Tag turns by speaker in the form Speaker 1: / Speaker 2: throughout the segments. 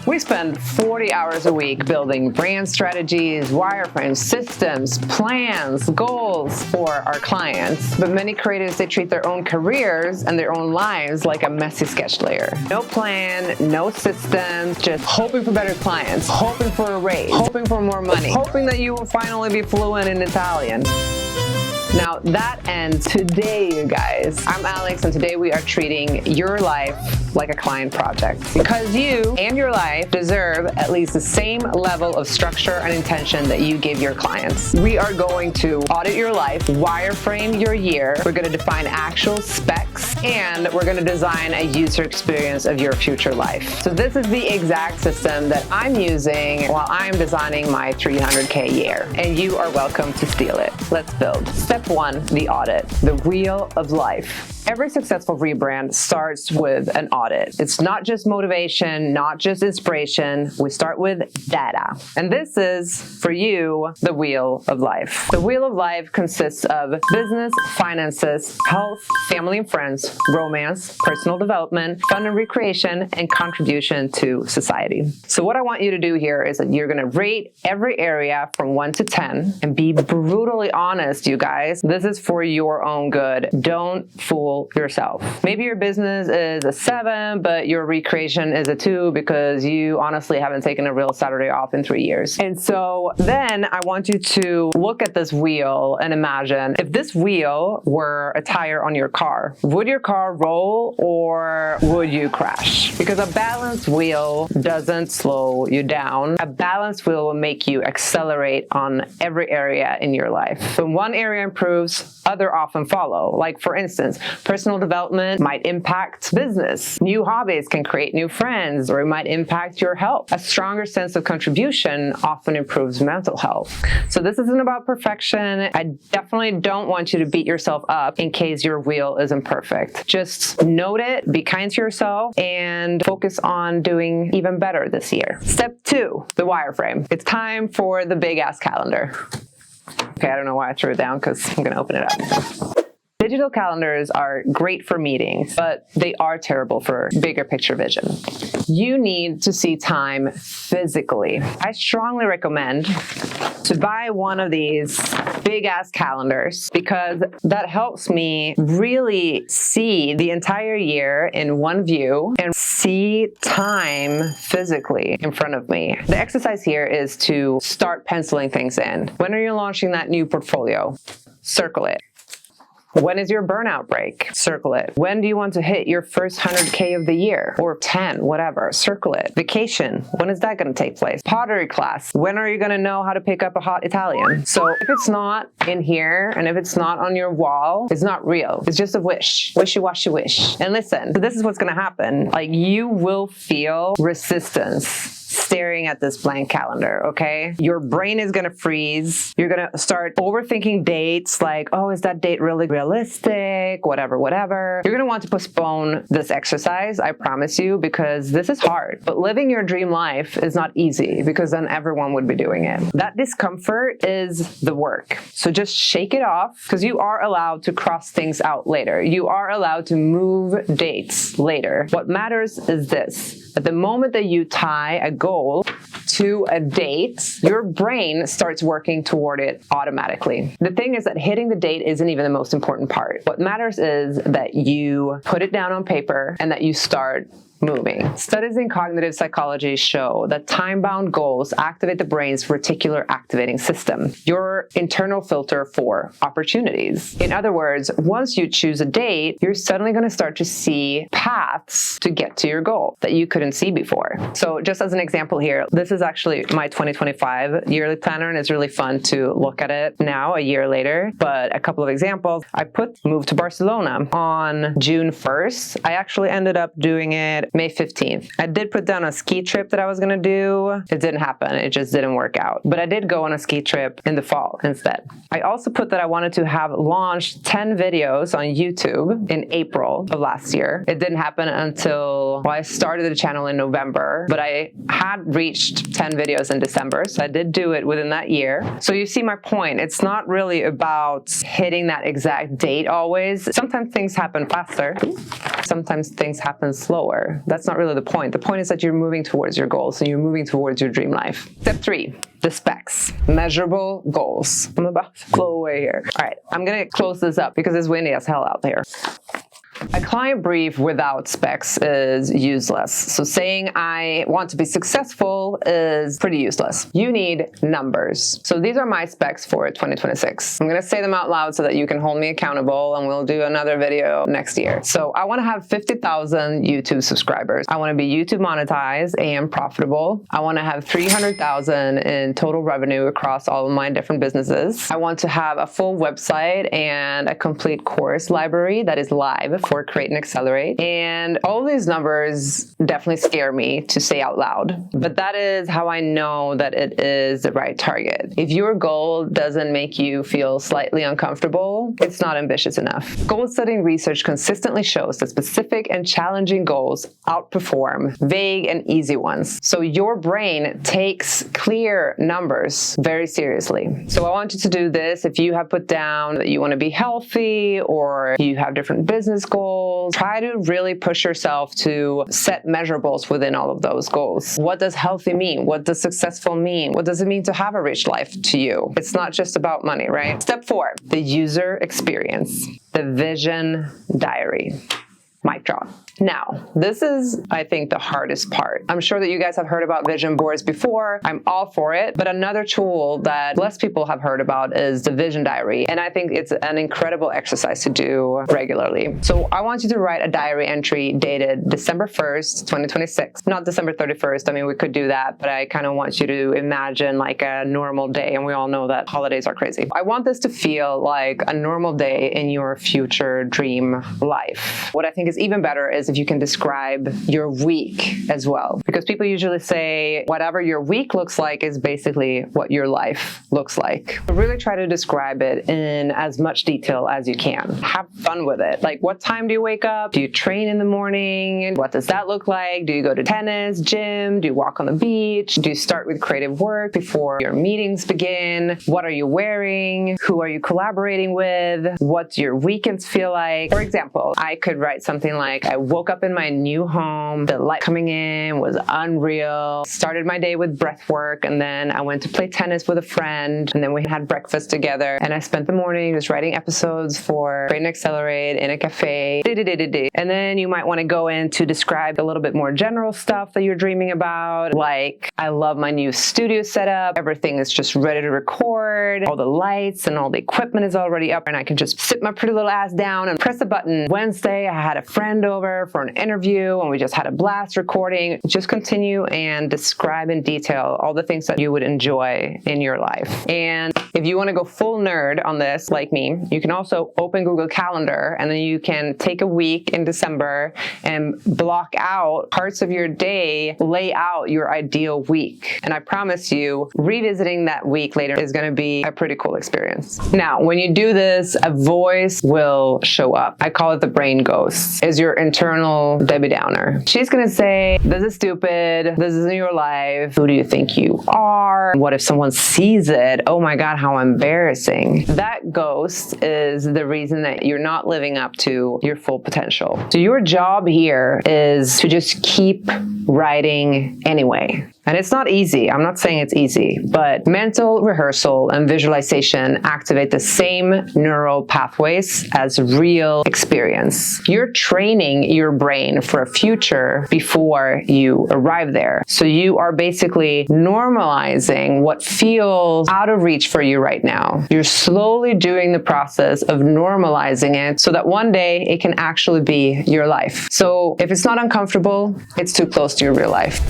Speaker 1: We spend 40 hours a week building brand strategies, wireframes, systems, plans, goals for our clients. But many creatives, they treat their own careers and their own lives like a messy sketch layer. No plan, no systems, just hoping for better clients, hoping for a raise, hoping for more money, hoping that you will finally be fluent in Italian. Now that ends today, you guys. I'm Alex, and today we are treating your life like a client project. Because you and your life deserve at least the same level of structure and intention that you give your clients. We are going to audit your life, wireframe your year, we're going to define actual specs, and we're going to design a user experience of your future life. So this is the exact system that I'm using while I'm designing my 300K year, and you are welcome to steal it. Let's build. Step 1, the audit, the wheel of life. Every successful rebrand starts with an audit. It's not just motivation, not just inspiration. We start with data. And this is, for you, the wheel of life. The wheel of life consists of business, finances, health, family and friends, romance, personal development, fun and recreation, and contribution to society. So what I want you to do here is that you're going to rate every area from 1 to 10 and be brutally honest, you guys. This is for your own good. Don't fool yourself. Maybe your business is a 7, but your recreation is a 2 because you honestly haven't taken a real Saturday off in 3 years. And so then I want you to look at this wheel and imagine if this wheel were a tire on your car, would your car roll or would you crash? Because a balanced wheel doesn't slow you down. A balanced wheel will make you accelerate on every area in your life. When one area improves, other often follow. Like for instance, personal development might impact business. New hobbies can create new friends, or it might impact your health. A stronger sense of contribution often improves mental health. So this isn't about perfection. I definitely don't want you to beat yourself up in case your wheel isn't perfect. Just note it, be kind to yourself, and focus on doing even better this year. Step 2, the wireframe. It's time for the big ass calendar. Okay, I don't know why I threw it down because I'm going to open it up. Digital calendars are great for meetings, but they are terrible for bigger picture vision. You need to see time physically. I strongly recommend to buy one of these big ass calendars because that helps me really see the entire year in one view and see time physically in front of me. The exercise here is to start penciling things in. When are you launching that new portfolio? Circle it. When is your burnout break? Circle it. When do you want to hit your first 100K of the year? Or 10, whatever. Circle it. Vacation. When is that going to take place? Pottery class. When are you going to know how to pick up a hot Italian? So if it's not in here and if it's not on your wall, it's not real. It's just a wish. Wishy-washy wish. And listen, this is what's going to happen. Like, you will feel resistance staring at this blank calendar, okay? Your brain is gonna freeze. You're gonna start overthinking dates like, oh, is that date really realistic? Whatever. You're gonna want to postpone this exercise, I promise you, because this is hard. But living your dream life is not easy because then everyone would be doing it. That discomfort is the work. So just shake it off because you are allowed to cross things out later. You are allowed to move dates later. What matters is this. At the moment that you tie a goal to a date, your brain starts working toward it automatically. The thing is that hitting the date isn't even the most important part. What matters is that you put it down on paper and that you start moving. Studies in cognitive psychology show that time-bound goals activate the brain's reticular activating system, your internal filter for opportunities. In other words, once you choose a date, you're suddenly going to start to see paths to get to your goal that you couldn't see before. So just as an example here, this is actually my 2025 yearly planner, and it's really fun to look at it now, a year later. But a couple of examples, I moved to Barcelona on June 1st. I actually ended up doing it May 15th. I did put down a ski trip that I was gonna do. It didn't happen. It just didn't work out. But I did go on a ski trip in the fall instead. I also put that I wanted to have launched 10 videos on YouTube in April of last year. It didn't happen until, well, I started the channel in November, but I had reached 10 videos in December. So I did do it within that year. So you see my point. It's not really about hitting that exact date always. Sometimes things happen faster. sometimes things happen slower. That's not really the point. The point is that you're moving towards your goals and you're moving towards your dream life. Step 3, the specs, measurable goals. I'm about to blow away here. All right, I'm gonna close this up because it's windy as hell out there. A client brief without specs is useless. So saying I want to be successful is pretty useless. You need numbers. So these are my specs for 2026. I'm going to say them out loud so that you can hold me accountable, and we'll do another video next year. So I want to have 50,000 YouTube subscribers. I want to be YouTube monetized and profitable. I want to have 300,000 in total revenue across all of my different businesses. I want to have a full website and a complete course library that is live for Create and Accelerate. And all these numbers definitely scare me to say out loud, but that is how I know that it is the right target. If your goal doesn't make you feel slightly uncomfortable, it's not ambitious enough. Goal setting research consistently shows that specific and challenging goals outperform vague and easy ones. So your brain takes clear numbers very seriously. So I want you to do this. If you have put down that you want to be healthy, or you have different business goals, try to really push yourself to set measurables within all of those goals. What does healthy mean? What does successful mean? What does it mean to have a rich life to you? It's not just about money, right? Step 4, the user experience, the vision diary. Mic drop. Now, this is, I think, the hardest part. I'm sure that you guys have heard about vision boards before. I'm all for it. But another tool that less people have heard about is the vision diary. And I think it's an incredible exercise to do regularly. So I want you to write a diary entry dated December 1st, 2026. Not December 31st. I mean, we could do that, but I kind of want you to imagine like a normal day. And we all know that holidays are crazy. I want this to feel like a normal day in your future dream life. What I think is even better is if you can describe your week as well. Because people usually say whatever your week looks like is basically what your life looks like. So really try to describe it in as much detail as you can. Have fun with it. Like, what time do you wake up? Do you train in the morning? What does that look like? Do you go to tennis, gym? Do you walk on the beach? Do you start with creative work before your meetings begin? What are you wearing? Who are you collaborating with? What do your weekends feel like? For example, I could write something like, I woke up in my new home, the light coming in was unreal, started my day with breath work, and then I went to play tennis with a friend, and then we had breakfast together, and I spent the morning just writing episodes for Create and Accelerate in a cafe, and then you might want to go in to describe a little bit more general stuff that you're dreaming about, like, I love my new studio setup, everything is just ready to record, all the lights and all the equipment is already up, and I can just sit my pretty little ass down and press a button. Wednesday, I had a friend over for an interview and we just had a blast recording. Just continue and describe in detail all the things that you would enjoy in your life. And if you want to go full nerd on this, like me, you can also open Google Calendar, and then you can take a week in December and block out parts of your day, lay out your ideal week. And I promise you, revisiting that week later is going to be a pretty cool experience. Now, when you do this, a voice will show up. I call it the brain ghost. Is your internal Debbie Downer. She's going to say, this is stupid. This isn't your life. Who do you think you are? What if someone sees it? Oh my God, how embarrassing. That ghost is the reason that you're not living up to your full potential. So your job here is to just keep writing anyway. And it's not easy. I'm not saying it's easy, but mental rehearsal and visualization activate the same neural pathways as real experience. You're training your brain for a future before you arrive there. So you are basically normalizing what feels out of reach for you right now. You're slowly doing the process of normalizing it so that one day it can actually be your life. So if it's not uncomfortable, it's too close to your real life.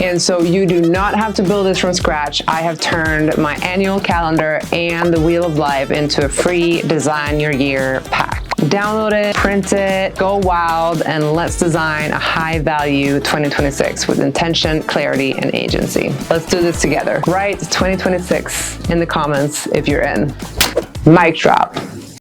Speaker 1: And so you do not have to build this from scratch. I have turned my annual calendar and the Wheel of Life into a free Design Your Year pack. Download it, print it, go wild, and let's design a high-value 2026 with intention, clarity, and agency. Let's do this together. Write 2026 in the comments if you're in. Mic drop.